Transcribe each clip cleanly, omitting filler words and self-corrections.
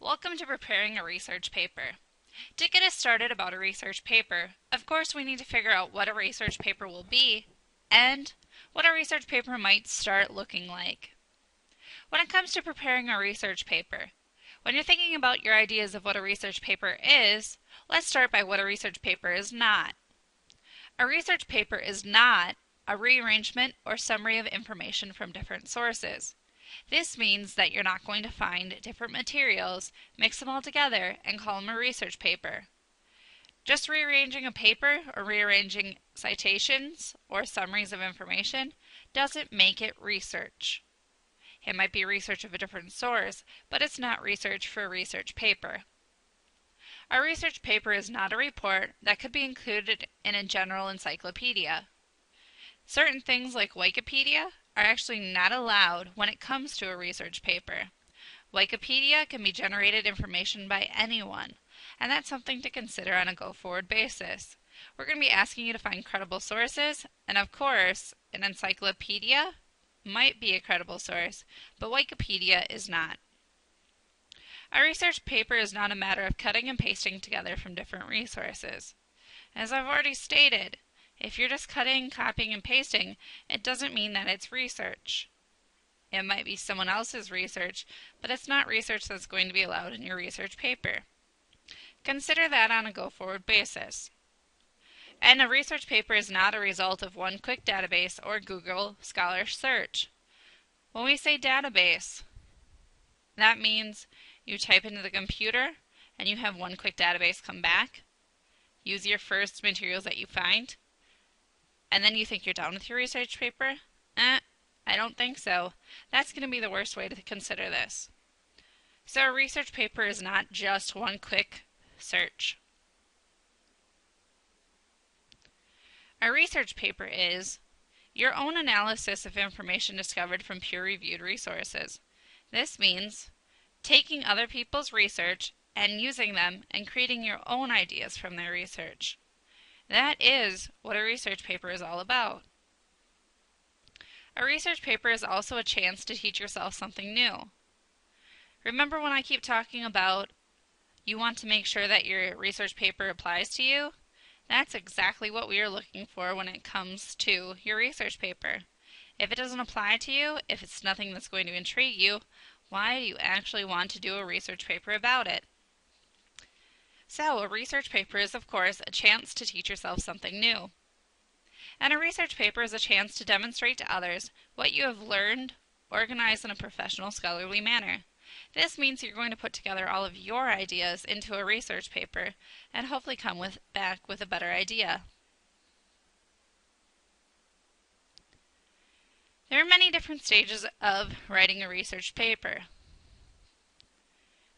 Welcome to preparing a research paper. To get us started about a research paper, of course we need to figure out what a research paper will be and what a research paper might start looking like. When it comes to preparing a research paper, when you're thinking about your ideas of what a research paper is, let's start by what a research paper is not. A research paper is not a rearrangement or summary of information from different sources. This means that you're not going to find different materials, mix them all together, and call them a research paper. Just rearranging a paper or rearranging citations or summaries of information doesn't make it research. It might be research of a different source, but it's not research for a research paper. A research paper is not a report that could be included in a general encyclopedia. Certain things like Wikipedia are actually not allowed when it comes to a research paper. Wikipedia can be generated information by anyone, and that's something to consider on a go-forward basis. We're going to be asking you to find credible sources, and of course, an encyclopedia might be a credible source, but Wikipedia is not. A research paper is not a matter of cutting and pasting together from different resources. As I've already stated, if you're just cutting, copying, and pasting, it doesn't mean that it's research. It might be someone else's research, but it's not research that's going to be allowed in your research paper. Consider that on a go-forward basis. And a research paper is not a result of one quick database or Google Scholar search. When we say database, that means you type into the computer and you have one quick database come back, use your first materials that you find, and then you think you're done with your research paper? I don't think so. That's going to be the worst way to consider this. So a research paper is not just one quick search. A research paper is your own analysis of information discovered from peer-reviewed resources. This means taking other people's research and using them and creating your own ideas from their research. That is what a research paper is all about. A research paper is also a chance to teach yourself something new. Remember when I keep talking about you want to make sure that your research paper applies to you? That's exactly what we are looking for when it comes to your research paper. If it doesn't apply to you, if it's nothing that's going to intrigue you, why do you actually want to do a research paper about it? So, a research paper is, of course, a chance to teach yourself something new. And a research paper is a chance to demonstrate to others what you have learned, organized in a professional, scholarly manner. This means you're going to put together all of your ideas into a research paper and hopefully come back with a better idea. There are many different stages of writing a research paper.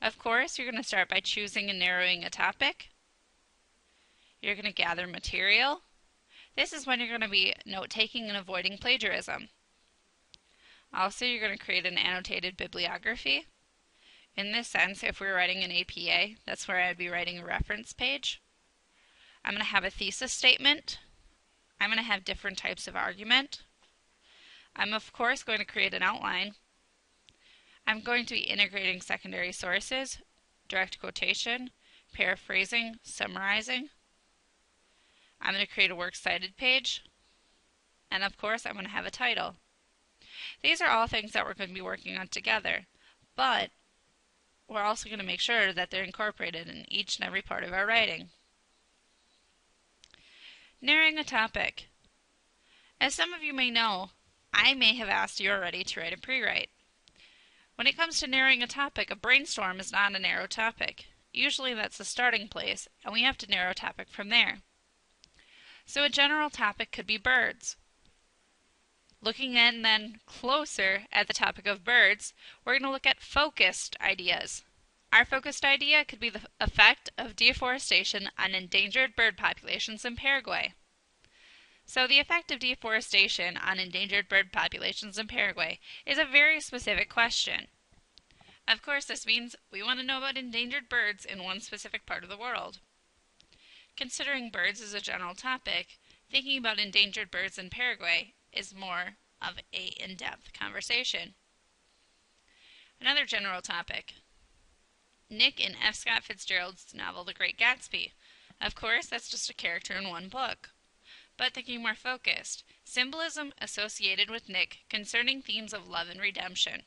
Of course, you're going to start by choosing and narrowing a topic. You're going to gather material. This is when you're going to be note-taking and avoiding plagiarism. Also, you're going to create an annotated bibliography. In this sense, if we were writing an APA, that's where I'd be writing a reference page. I'm going to have a thesis statement. I'm going to have different types of argument. I'm, of course, going to create an outline. I'm going to be integrating secondary sources, direct quotation, paraphrasing, summarizing. I'm going to create a works cited page. And of course, I'm going to have a title. These are all things that we're going to be working on together, but we're also going to make sure that they're incorporated in each and every part of our writing. Narrowing a topic. As some of you may know, I may have asked you already to write a pre-write. When it comes to narrowing a topic, a brainstorm is not a narrow topic. Usually that's the starting place, and we have to narrow a topic from there. So a general topic could be birds. Looking in then closer at the topic of birds, we're going to look at focused ideas. Our focused idea could be the effect of deforestation on endangered bird populations in Paraguay. So the effect of deforestation on endangered bird populations in Paraguay is a very specific question. Of course, this means we want to know about endangered birds in one specific part of the world. Considering birds as a general topic, thinking about endangered birds in Paraguay is more of an in-depth conversation. Another general topic. Nick in F. Scott Fitzgerald's novel The Great Gatsby. Of course, that's just a character in one book. But thinking more focused, symbolism associated with Nick concerning themes of love and redemption.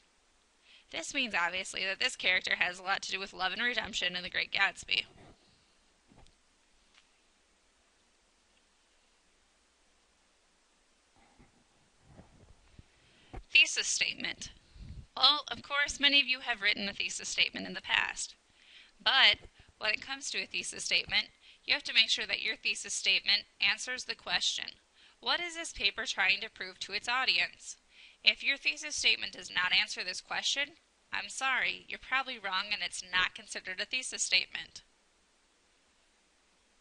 This means obviously that this character has a lot to do with love and redemption in The Great Gatsby. Thesis statement. Well, of course, many of you have written a thesis statement in the past. But when it comes to a thesis statement, you have to make sure that your thesis statement answers the question, what is this paper trying to prove to its audience? If your thesis statement does not answer this question, I'm sorry, you're probably wrong and it's not considered a thesis statement.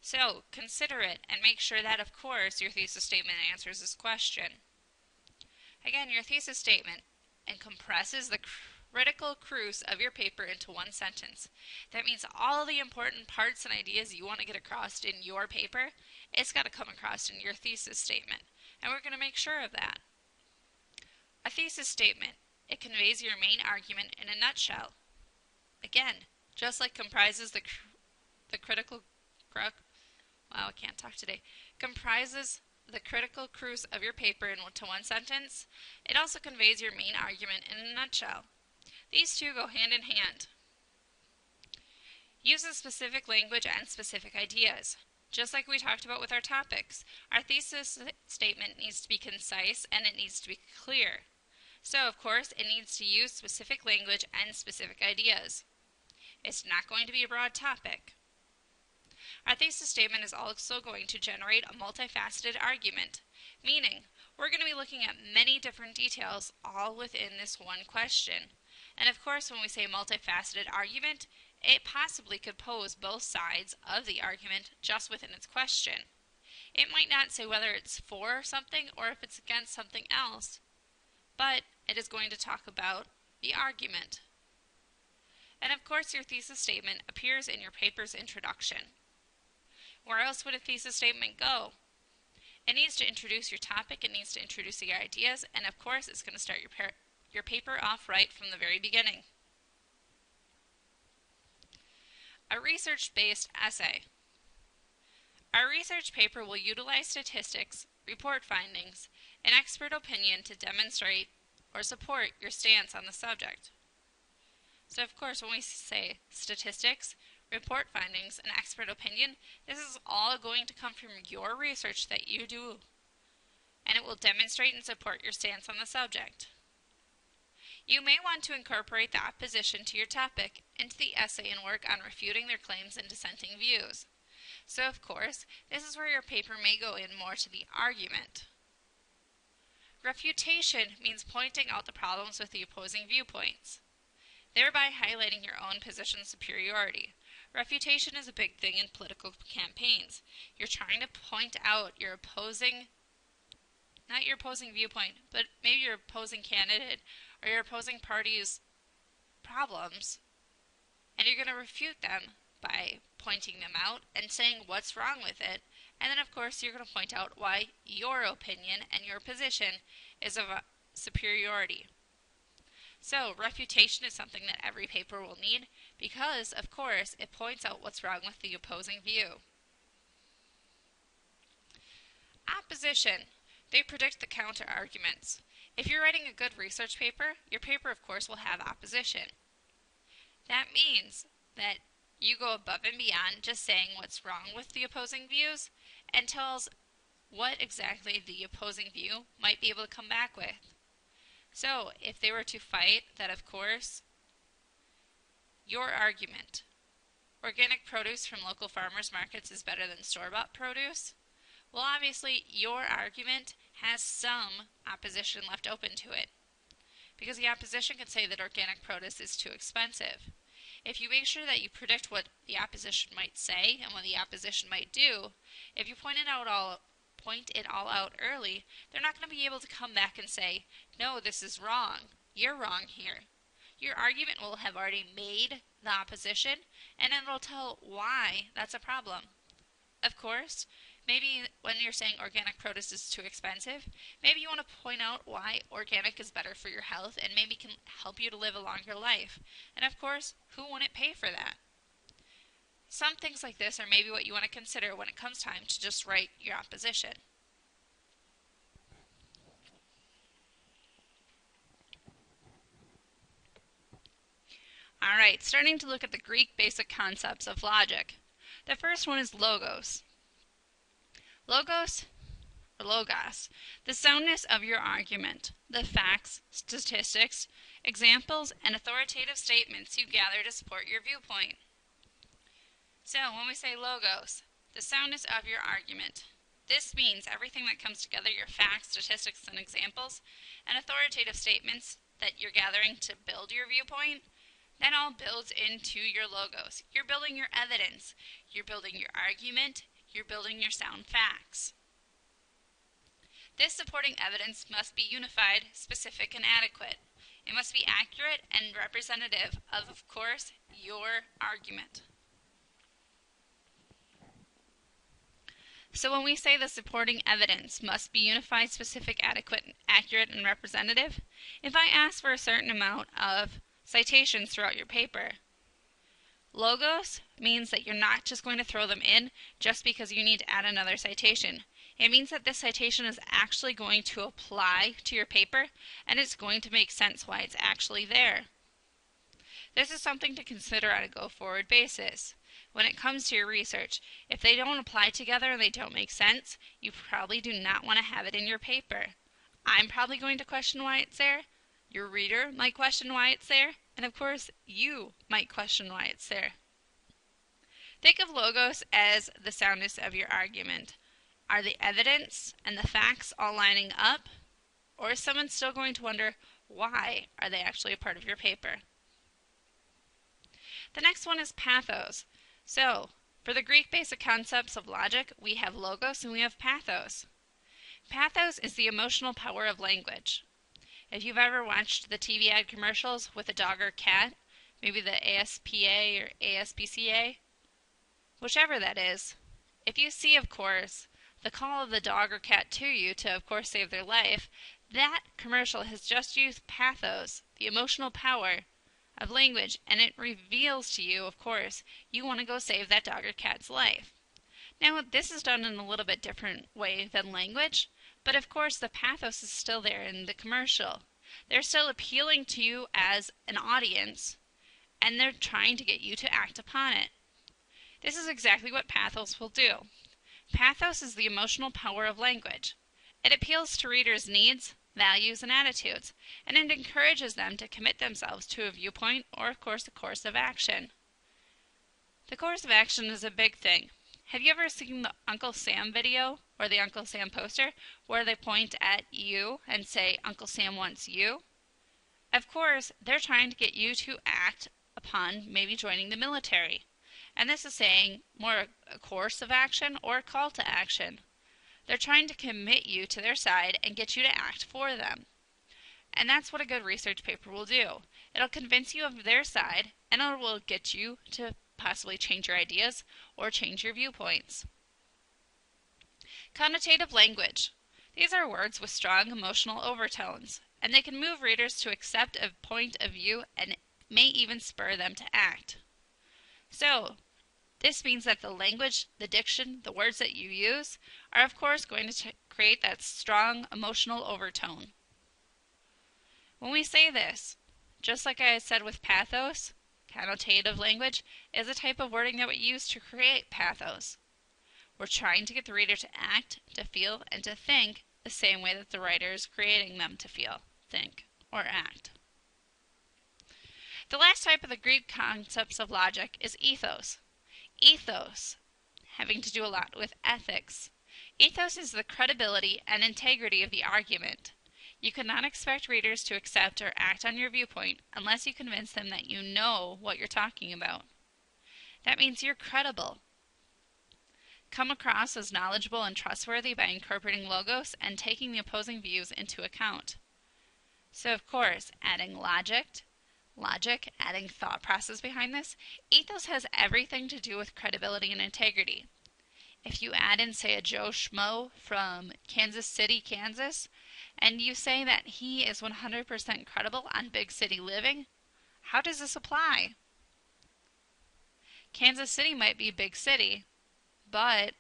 So, consider it and make sure that, of course, your thesis statement answers this question. Again, your thesis statement compresses the critical cruce of your paper into one sentence. That means all the important parts and ideas you want to get across in your paper, it's got to come across in your thesis statement. And we're going to make sure of that. A thesis statement, it conveys your main argument in a nutshell. Again, just like comprises the critical comprises the critical cruce of your paper into one sentence, it also conveys your main argument in a nutshell. These two go hand in hand. Uses specific language and specific ideas. Just like we talked about with our topics, our thesis statement needs to be concise and it needs to be clear. So, of course, it needs to use specific language and specific ideas. It's not going to be a broad topic. Our thesis statement is also going to generate a multifaceted argument, meaning we're going to be looking at many different details all within this one question. And of course, when we say multifaceted argument, it possibly could pose both sides of the argument just within its question. It might not say whether it's for something or if it's against something else, but it is going to talk about the argument. And of course, your thesis statement appears in your paper's introduction. Where else would a thesis statement go? It needs to introduce your topic, it needs to introduce your ideas, and of course, it's going to start your paper off right from the very beginning. A research-based essay. Our research paper will utilize statistics, report findings, and expert opinion to demonstrate or support your stance on the subject. So of course, when we say statistics, report findings, and expert opinion, this is all going to come from your research that you do, and it will demonstrate and support your stance on the subject. You may want to incorporate the opposition to your topic into the essay and work on refuting their claims and dissenting views. So of course, this is where your paper may go in more to the argument. Refutation means pointing out the problems with the opposing viewpoints, thereby highlighting your own position's superiority. Refutation is a big thing in political campaigns. You're trying to point out your opposing, not your opposing viewpoint, but maybe your opposing candidate or your opposing party's problems, and you're going to refute them by pointing them out and saying what's wrong with it. And then, of course, you're going to point out why your opinion and your position is of a superiority. So, refutation is something that every paper will need because, of course, it points out what's wrong with the opposing view. Opposition. They predict the counter-arguments. If you're writing a good research paper, your paper, of course, will have opposition. That means that you go above and beyond just saying what's wrong with the opposing views and tells what exactly the opposing view might be able to come back with. So, if they were to fight that, of course, your argument, organic produce from local farmers markets is better than store-bought produce, well, obviously, your argument has some opposition left open to it, because the opposition could say that organic produce is too expensive. If you make sure that you predict what the opposition might say and what the opposition might do, if you point it all out early, they're not going to be able to come back and say, no, this is wrong. You're wrong here. Your argument will have already made the opposition, and it'll tell why that's a problem. Of course, Maybe when you're saying organic produce is too expensive, maybe you want to point out why organic is better for your health and maybe can help you to live a longer life. And of course, who wouldn't pay for that? Some things like this are maybe what you want to consider when it comes time to just write your opposition. Alright, starting to look at the Greek basic concepts of logic. The first one is logos. Logos, the soundness of your argument, the facts, statistics, examples, and authoritative statements you gather to support your viewpoint. So, when we say logos, the soundness of your argument, this means everything that comes together, your facts, statistics, and examples, and authoritative statements that you're gathering to build your viewpoint, that all builds into your logos. You're building your evidence, you're building your argument, you're building your sound facts. This supporting evidence must be unified, specific, and adequate. It must be accurate and representative of course, your argument. So when we say the supporting evidence must be unified, specific, adequate, accurate, and representative, if I ask for a certain amount of citations throughout your paper, logos means that you're not just going to throw them in just because you need to add another citation. It means that this citation is actually going to apply to your paper and it's going to make sense why it's actually there. This is something to consider on a go-forward basis. When it comes to your research, if they don't apply together and they don't make sense, you probably do not want to have it in your paper. I'm probably going to question why it's there. Your reader might question why it's there. And of course, you might question why it's there. Think of logos as the soundness of your argument. Are the evidence and the facts all lining up? Or is someone still going to wonder, why are they actually a part of your paper? The next one is pathos. So, for the Greek basic concepts of logic, we have logos and we have pathos. Pathos is the emotional power of language. If you've ever watched the TV ad commercials with a dog or cat, maybe the ASPA or ASPCA, whichever that is, if you see, of course, the call of the dog or cat to you to, of course, save their life, that commercial has just used pathos, the emotional power of language, and it reveals to you, of course, you want to go save that dog or cat's life. Now, this is done in a little bit different way than language, but of course the pathos is still there in the commercial. They're still appealing to you as an audience, and they're trying to get you to act upon it. This is exactly what pathos will do. Pathos is the emotional power of language. It appeals to readers' needs, values, and attitudes, and it encourages them to commit themselves to a viewpoint or, of course, a course of action. The course of action is a big thing. Have you ever seen the Uncle Sam video or the Uncle Sam poster where they point at you and say, Uncle Sam wants you? Of course, they're trying to get you to act upon maybe joining the military. And this is saying more a course of action or a call to action. They're trying to commit you to their side and get you to act for them. And that's what a good research paper will do. It'll convince you of their side, and it will get you to possibly change your ideas or change your viewpoints. Connotative language. These are words with strong emotional overtones, and they can move readers to accept a point of view and may even spur them to act. So, this means that the language, the diction, the words that you use are of course going to create that strong emotional overtone. When we say this, just like I said with pathos, connotative language is a type of wording that we use to create pathos. We're trying to get the reader to act, to feel, and to think the same way that the writer is creating them to feel, think, or act. The last type of the Greek concepts of logic is ethos. Ethos, having to do a lot with ethics. Ethos is the credibility and integrity of the argument. You cannot expect readers to accept or act on your viewpoint unless you convince them that you know what you're talking about. That means you're credible. Come across as knowledgeable and trustworthy by incorporating logos and taking the opposing views into account. So, of course, adding logic, adding thought process behind this, ethos has everything to do with credibility and integrity. If you add in, say, a Joe Schmo from Kansas City, Kansas, and you say that he is 100% credible on big city living, how does this apply? Kansas City might be big city, but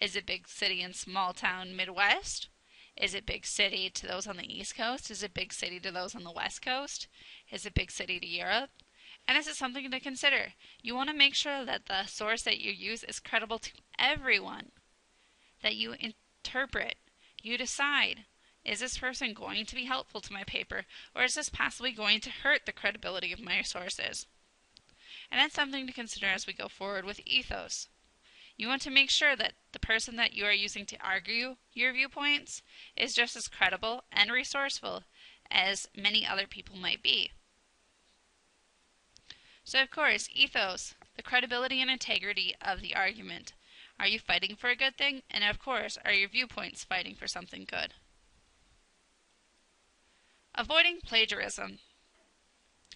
is it big city in small town Midwest? Is it big city to those on the East Coast? Is it big city to those on the West Coast? Is it big city to Europe? And this is something to consider. You want to make sure that the source that you use is credible to everyone, that you interpret, you decide, is this person going to be helpful to my paper, or is this possibly going to hurt the credibility of my sources? And that's something to consider as we go forward with ethos. You want to make sure that the person that you are using to argue your viewpoints is just as credible and resourceful as many other people might be. So of course, ethos, the credibility and integrity of the argument. Are you fighting for a good thing? And of course, are your viewpoints fighting for something good? Avoiding plagiarism.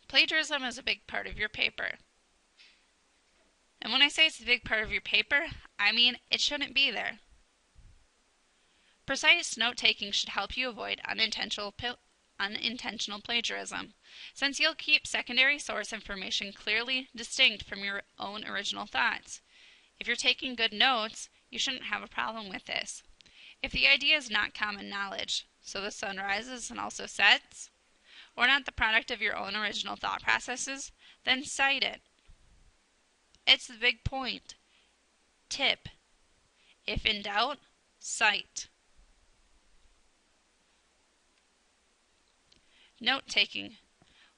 Plagiarism is a big part of your paper. And when I say it's a big part of your paper, I mean it shouldn't be there. Precise note-taking should help you avoid unintentional plagiarism, since you'll keep secondary source information clearly distinct from your own original thoughts. If you're taking good notes, you shouldn't have a problem with this. If the idea is not common knowledge, so the sun rises and also sets, or not the product of your own original thought processes, then cite it. It's the big point. Tip: if in doubt, cite. Note-taking.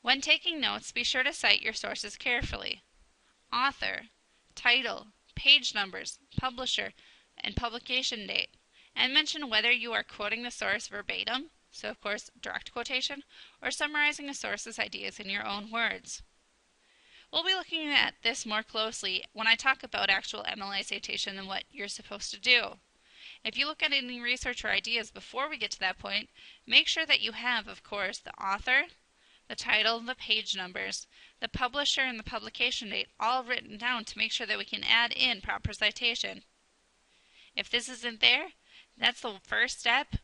When taking notes, be sure to cite your sources carefully. Author, title, page numbers, publisher, and publication date, and mention whether you are quoting the source verbatim, so of course direct quotation, or summarizing a source's ideas in your own words. We'll be looking at this more closely when I talk about actual MLA citation and what you're supposed to do. If you look at any research or ideas before we get to that point, make sure that you have, of course, the author, the title, the page numbers, the publisher, and the publication date all written down to make sure that we can add in proper citation. If this isn't there, that's the first step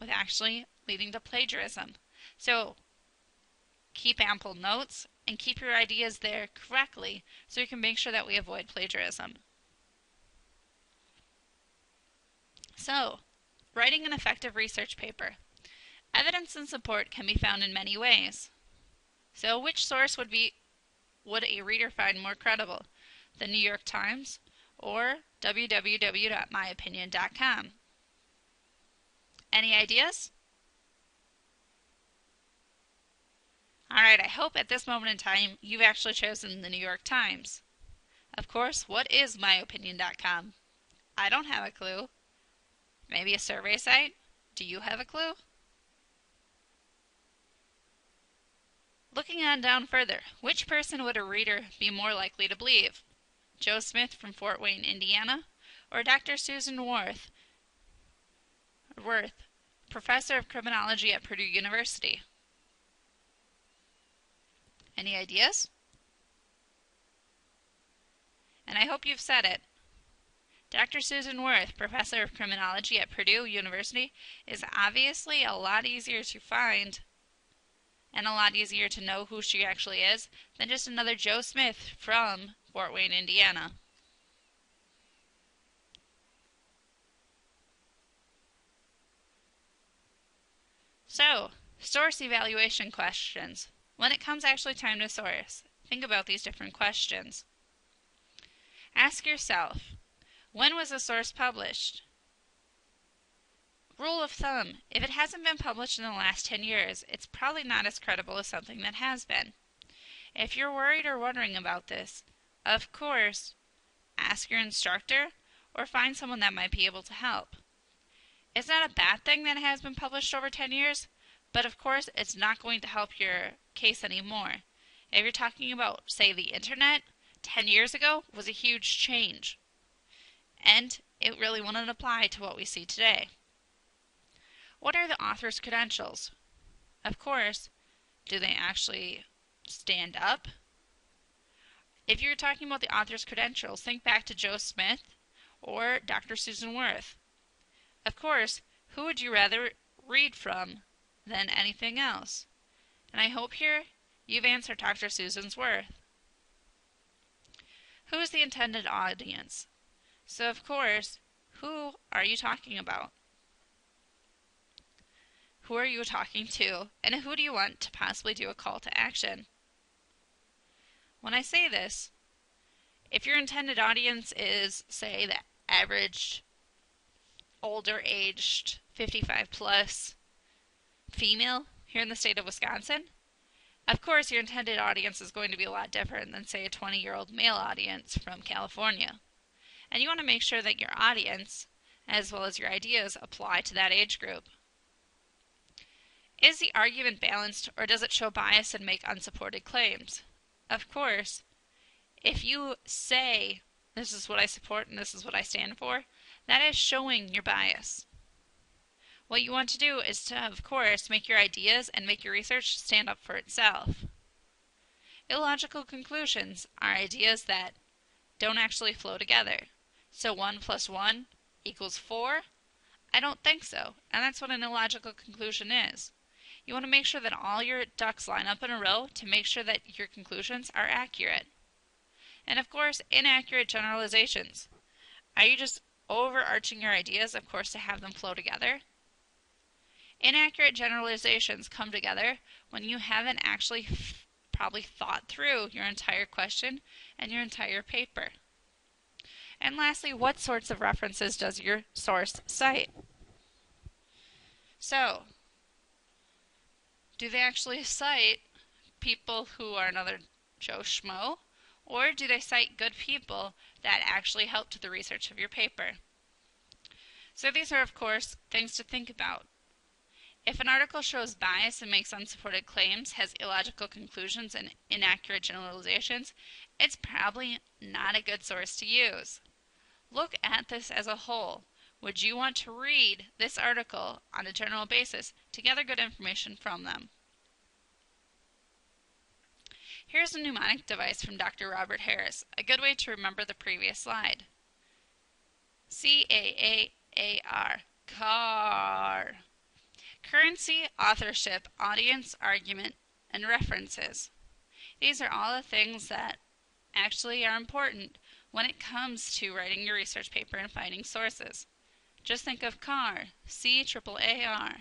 with actually leading to plagiarism. So keep ample notes and keep your ideas there correctly so you can make sure that we avoid plagiarism. So, writing an effective research paper. Evidence and support can be found in many ways. So which source would a reader find more credible? The New York Times or www.myopinion.com? Any ideas? Alright, I hope at this moment in time you've actually chosen the New York Times. Of course, what is myopinion.com? I don't have a clue. Maybe a survey site? Do you have a clue? Looking on down further, which person would a reader be more likely to believe? Joe Smith from Fort Wayne, Indiana, or Dr. Susan Worth, professor of criminology at Purdue University? Any ideas? And I hope you've said it. Dr. Susan Worth, professor of criminology at Purdue University, is obviously a lot easier to find and a lot easier to know who she actually is than just another Joe Smith from Fort Wayne, Indiana. So, source evaluation questions. When it comes actually time to source, think about these different questions. Ask yourself, when was the source published? Rule of thumb, if it hasn't been published in the last 10 years, it's probably not as credible as something that has been. If you're worried or wondering about this, of course, ask your instructor or find someone that might be able to help. It's not a bad thing that it has been published over 10 years, but of course it's not going to help your case anymore. If you're talking about, say, the internet, 10 years ago was a huge change. And it really wouldn't apply to what we see today. What are the author's credentials? Of course, do they actually stand up? If you're talking about the author's credentials, think back to Joe Smith or Dr. Susan Worth? Of course, who would you rather read from than anything else? And I hope here you've answered Dr. Susan's Worth. Who is the intended audience? So of course, who are you talking about? Who are you talking to? And who do you want to possibly do a call to action? When I say this, if your intended audience is, say, the average older aged 55 plus female here in the state of Wisconsin, of course your intended audience is going to be a lot different than, say, a 20-year-old male audience from California. And you want to make sure that your audience, as well as your ideas, apply to that age group. Is the argument balanced, or does it show bias and make unsupported claims? Of course, if you say, this is what I support and this is what I stand for, that is showing your bias. What you want to do is to, of course, make your ideas and make your research stand up for itself. Illogical conclusions are ideas that don't actually flow together. So 1 + 1 = 4? I don't think so, and that's what an illogical conclusion is. You want to make sure that all your ducks line up in a row to make sure that your conclusions are accurate. And of course, inaccurate generalizations. Are you just overarching your ideas, of course, to have them flow together? Inaccurate generalizations come together when you haven't actually probably thought through your entire question and your entire paper. And lastly, what sorts of references does your source cite? So, do they actually cite people who are another Joe Schmo, or do they cite good people that actually helped the research of your paper? So these are, of course, things to think about. If an article shows bias and makes unsupported claims, has illogical conclusions and inaccurate generalizations, it's probably not a good source to use. Look at this as a whole. Would you want to read this article on a general basis to gather good information from them? Here's a mnemonic device from Dr. Robert Harris, a good way to remember the previous slide. C-A-A-A-R, CAR. Currency, authorship, audience, argument, and references. These are all the things that actually are important when it comes to writing your research paper and finding sources. Just think of CAR, C-A-A-R.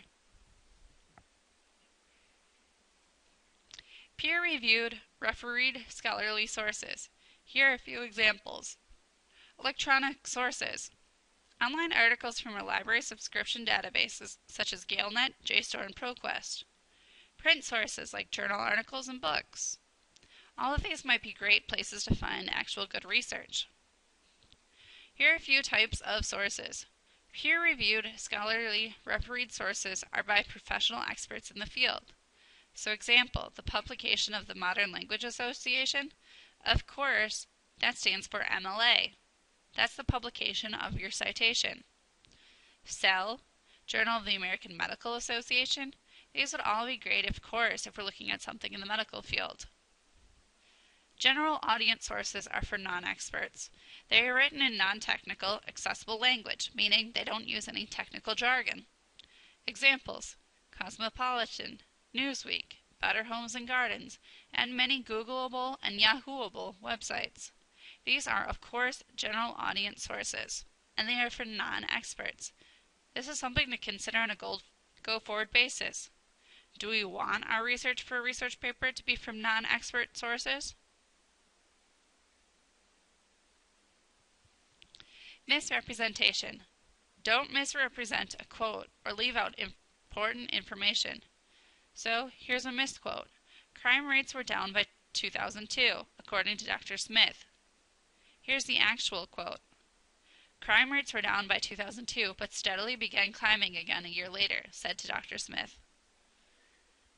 Peer-reviewed, refereed scholarly sources. Here are a few examples. Electronic sources. Online articles from a library subscription databases such as GaleNet, JSTOR, and ProQuest. Print sources like journal articles and books. All of these might be great places to find actual good research. Here are a few types of sources. Peer-reviewed, scholarly, refereed sources are by professional experts in the field. So example, the publication of the Modern Language Association, of course, that stands for MLA. That's the publication of your citation. Cell, Journal of the American Medical Association, these would all be great, of course, if we're looking at something in the medical field. General audience sources are for non-experts. They are written in non-technical, accessible language, meaning they don't use any technical jargon. Examples, Cosmopolitan, Newsweek, Better Homes and Gardens, and many Googleable and Yahooable websites. These are, of course, general audience sources, and they are for non-experts. This is something to consider on a go-forward basis. Do we want our research for a research paper to be from non-expert sources? Misrepresentation. Don't misrepresent a quote or leave out important information. So, here's a misquote. Crime rates were down by 2002, according to Dr. Smith. Here's the actual quote. Crime rates were down by 2002, but steadily began climbing again a year later, said to Dr. Smith.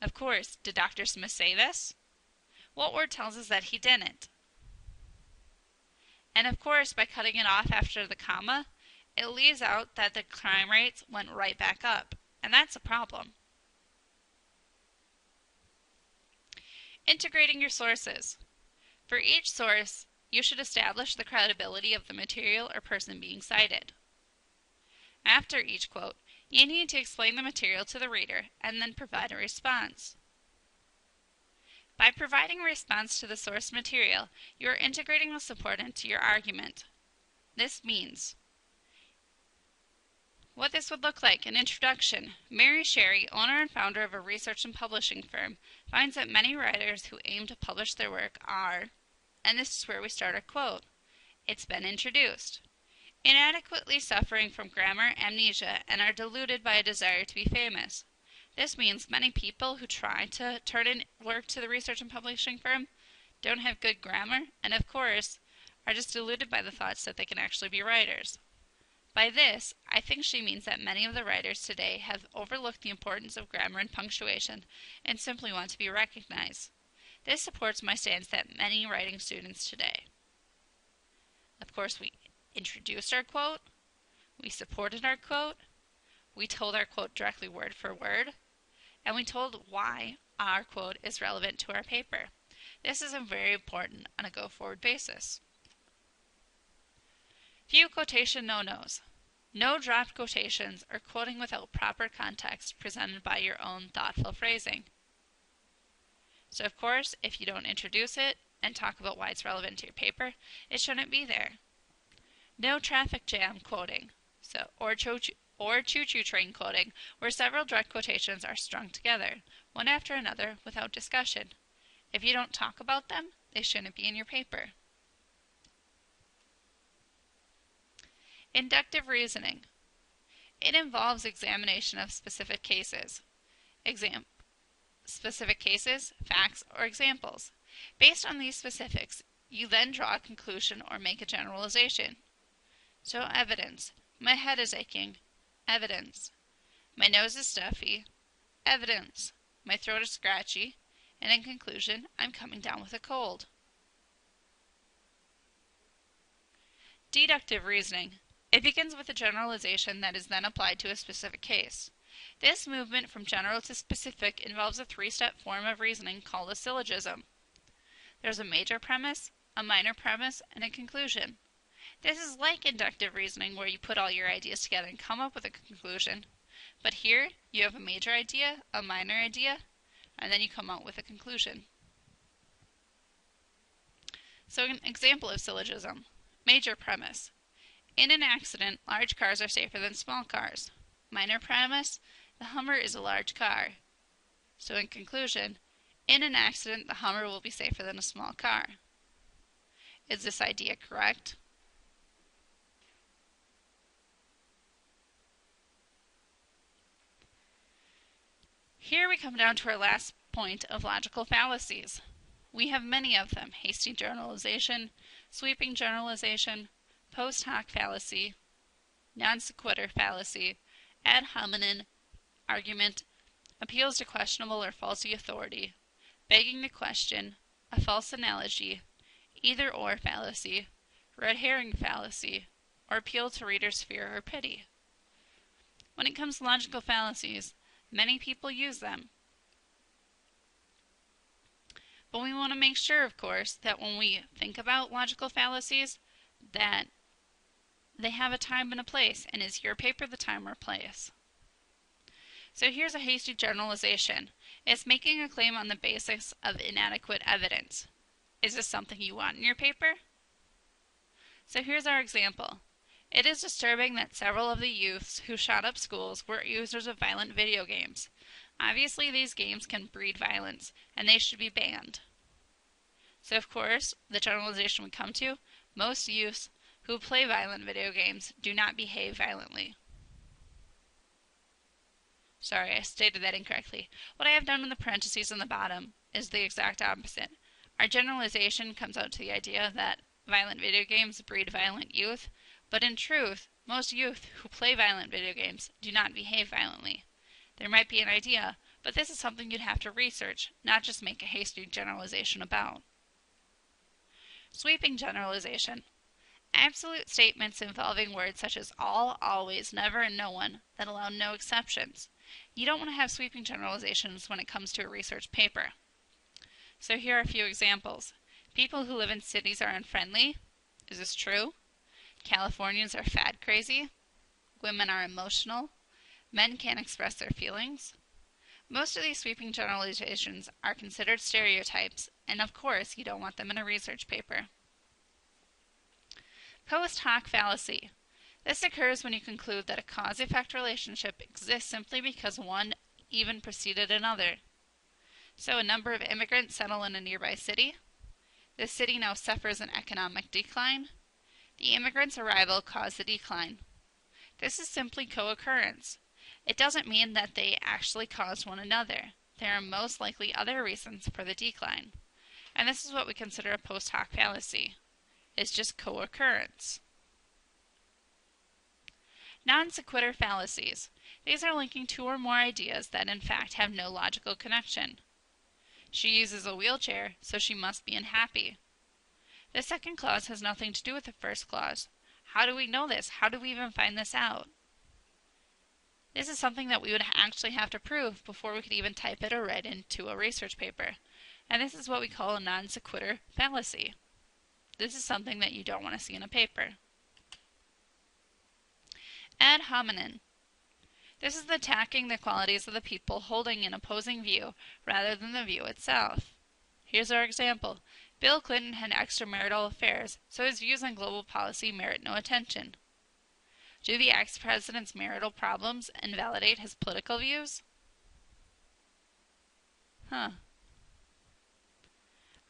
Of course, did Dr. Smith say this? What word tells us that he didn't? And of course, by cutting it off after the comma, it leaves out that the crime rates went right back up, and that's a problem. Integrating your sources. For each source, you should establish the credibility of the material or person being cited. After each quote, you need to explain the material to the reader and then provide a response. By providing a response to the source material, you are integrating the support into your argument. This means what this would look like. An introduction. Mary Sherry, owner and founder of a research and publishing firm, finds that many writers who aim to publish their work are, and this is where we start our quote, it's been introduced, inadequately suffering from grammar amnesia and are deluded by a desire to be famous. This means many people who try to turn in work to the research and publishing firm don't have good grammar and, of course, are just deluded by the thoughts that they can actually be writers. By this, I think she means that many of the writers today have overlooked the importance of grammar and punctuation and simply want to be recognized. This supports my stance that many writing students today. Of course, we introduced our quote, we supported our quote, we told our quote directly word for word, and we told why our quote is relevant to our paper. This is very important on a go-forward basis. Few quotation no-nos. No dropped quotations or quoting without proper context presented by your own thoughtful phrasing. So of course, if you don't introduce it and talk about why it's relevant to your paper, it shouldn't be there. No traffic jam quoting, or choo-choo train quoting, where several direct quotations are strung together, one after another, without discussion. If you don't talk about them, they shouldn't be in your paper. Inductive reasoning. It involves examination of specific cases. Specific cases, facts, or examples. Based on these specifics, you then draw a conclusion or make a generalization. So evidence. My head is aching. Evidence. My nose is stuffy. Evidence. My throat is scratchy. And in conclusion, I'm coming down with a cold. Deductive reasoning. It begins with a generalization that is then applied to a specific case. This movement from general to specific involves a three-step form of reasoning called a syllogism. There's a major premise, a minor premise, and a conclusion. This is like inductive reasoning where you put all your ideas together and come up with a conclusion. But here, you have a major idea, a minor idea, and then you come out with a conclusion. So an example of syllogism. Major premise. In an accident, large cars are safer than small cars. Minor premise, the Hummer is a large car. So in conclusion, in an accident, the Hummer will be safer than a small car. Is this idea correct? Here we come down to our last point of logical fallacies. We have many of them: hasty generalization, sweeping generalization, post hoc fallacy, non-sequitor fallacy, ad hominem argument, appeals to questionable or faulty authority, begging the question, a false analogy, either-or fallacy, red herring fallacy, or appeal to readers' fear or pity. When it comes to logical fallacies, many people use them. But we want to make sure, of course, that when we think about logical fallacies, that they have a time and a place, and is your paper the time or place? So here's a hasty generalization. It's making a claim on the basis of inadequate evidence. Is this something you want in your paper? So here's our example. It is disturbing that several of the youths who shot up schools were users of violent video games. Obviously, these games can breed violence, and they should be banned. So of course, the generalization we come to, most youths who play violent video games do not behave violently. Sorry, I stated that incorrectly. What I have done in the parentheses on the bottom is the exact opposite. Our generalization comes out to the idea that violent video games breed violent youth, but in truth, most youth who play violent video games do not behave violently. There might be an idea, but this is something you'd have to research, not just make a hasty generalization about. Sweeping generalization. Absolute statements involving words such as all, always, never, and no one that allow no exceptions. You don't want to have sweeping generalizations when it comes to a research paper. So here are a few examples. People who live in cities are unfriendly. Is this true? Californians are fad crazy. Women are emotional. Men can't express their feelings. Most of these sweeping generalizations are considered stereotypes, and of course you don't want them in a research paper. Post hoc fallacy. This occurs when you conclude that a cause-effect relationship exists simply because one even preceded another. So a number of immigrants settle in a nearby city. The city now suffers an economic decline. The immigrants' arrival caused the decline. This is simply co-occurrence. It doesn't mean that they actually caused one another. There are most likely other reasons for the decline. And this is what we consider a post hoc fallacy. It's just co-occurrence. Non-sequitor fallacies. These are linking two or more ideas that in fact have no logical connection. She uses a wheelchair, so she must be unhappy. The second clause has nothing to do with the first clause. How do we know this? How do we even find this out? This is something that we would actually have to prove before we could even type it or write into a research paper. And this is what we call a non-sequitor fallacy. This is something that you don't want to see in a paper. Ad hominem. This is attacking the qualities of the people holding an opposing view rather than the view itself. Here's our example. Bill Clinton had extramarital affairs, so his views on global policy merit no attention. Do the ex-president's marital problems invalidate his political views? I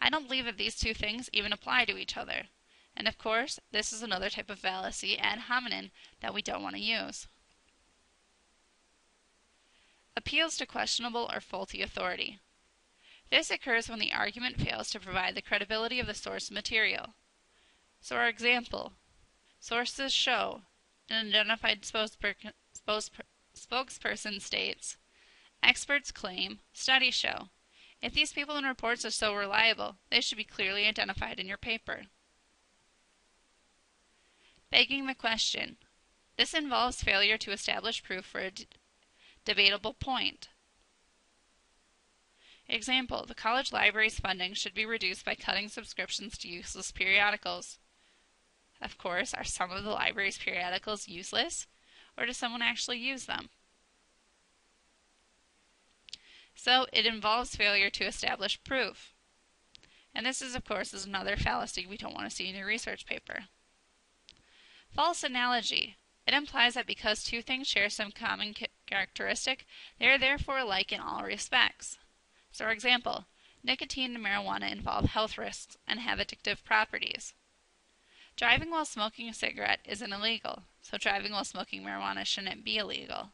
don't believe that these two things even apply to each other. And of course, this is another type of fallacy ad hominem that we don't want to use. Appeals to questionable or faulty authority. This occurs when the argument fails to provide the credibility of the source material. So our example, sources show, an identified spokesperson states, experts claim, studies show. If these people and reports are so reliable, they should be clearly identified in your paper. Begging the question. This involves failure to establish proof for a debatable point. Example, the college library's funding should be reduced by cutting subscriptions to useless periodicals. Of course, are some of the library's periodicals useless, or does someone actually use them? So it involves failure to establish proof. And this is, of course, another fallacy we don't want to see in your research paper. False analogy. It implies that because two things share some common characteristic, they are therefore alike in all respects. So, for example, nicotine and marijuana involve health risks and have addictive properties. Driving while smoking a cigarette isn't illegal, so driving while smoking marijuana shouldn't be illegal.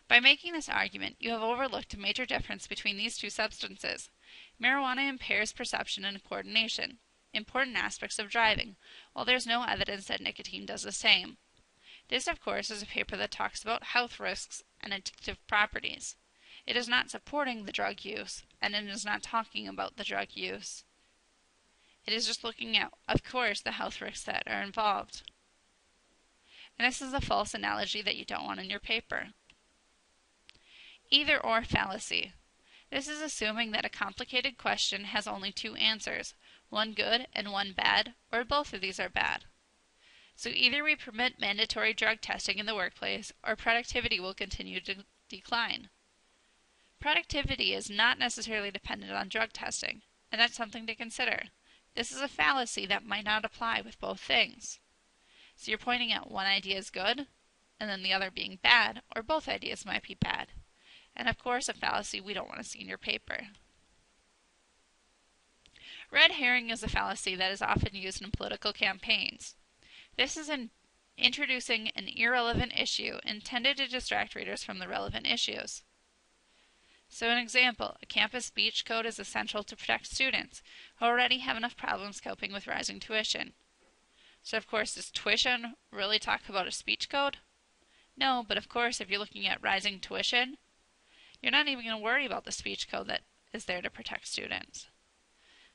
By making this argument, you have overlooked a major difference between these two substances. Marijuana impairs perception and coordination, important aspects of driving, while there is no evidence that nicotine does the same. This, of course, is a paper that talks about health risks and addictive properties. It is not supporting the drug use, and it is not talking about the drug use. It is just looking at, of course, the health risks that are involved. And this is a false analogy that you don't want in your paper. Either-or fallacy. This is assuming that a complicated question has only two answers, one good and one bad, or both of these are bad. So either we permit mandatory drug testing in the workplace, or productivity will continue to decline. Productivity is not necessarily dependent on drug testing, and that's something to consider. This is a fallacy that might not apply with both things. So you're pointing out one idea is good, and then the other being bad, or both ideas might be bad. And of course, a fallacy we don't want to see in your paper. Red herring is a fallacy that is often used in political campaigns. This is introducing an irrelevant issue intended to distract readers from the relevant issues. So an example, a campus speech code is essential to protect students who already have enough problems coping with rising tuition. So of course, does tuition really talk about a speech code? No, but of course, if you're looking at rising tuition, you're not even going to worry about the speech code that is there to protect students.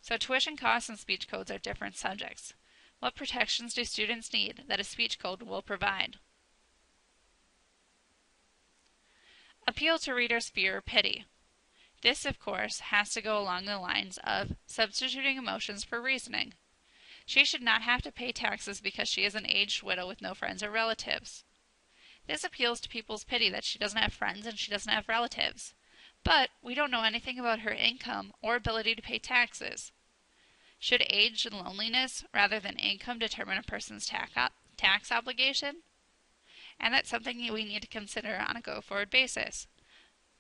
So tuition costs and speech codes are different subjects. What protections do students need that a speech code will provide? Appeal to readers' fear or pity. This, of course, has to go along the lines of substituting emotions for reasoning. She should not have to pay taxes because she is an aged widow with no friends or relatives. This appeals to people's pity that she doesn't have friends and she doesn't have relatives. But we don't know anything about her income or ability to pay taxes. Should age and loneliness rather than income determine a person's tax obligation? And that's something we need to consider on a go-forward basis.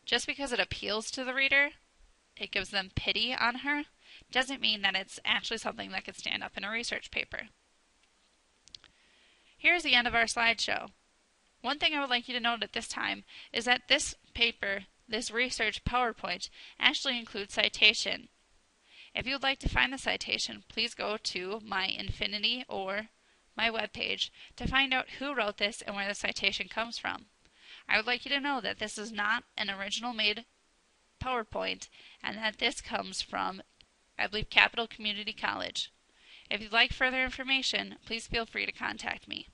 Just because it appeals to the reader, it gives them pity on her, doesn't mean that it's actually something that could stand up in a research paper. Here's the end of our slideshow. One thing I would like you to note at this time is that this paper, this research PowerPoint, actually includes citation. If you would like to find the citation, please go to my Infinity or my webpage to find out who wrote this and where the citation comes from. I would like you to know that this is not an original made PowerPoint and that this comes from, I believe, Capital Community College. If you'd like further information, please feel free to contact me.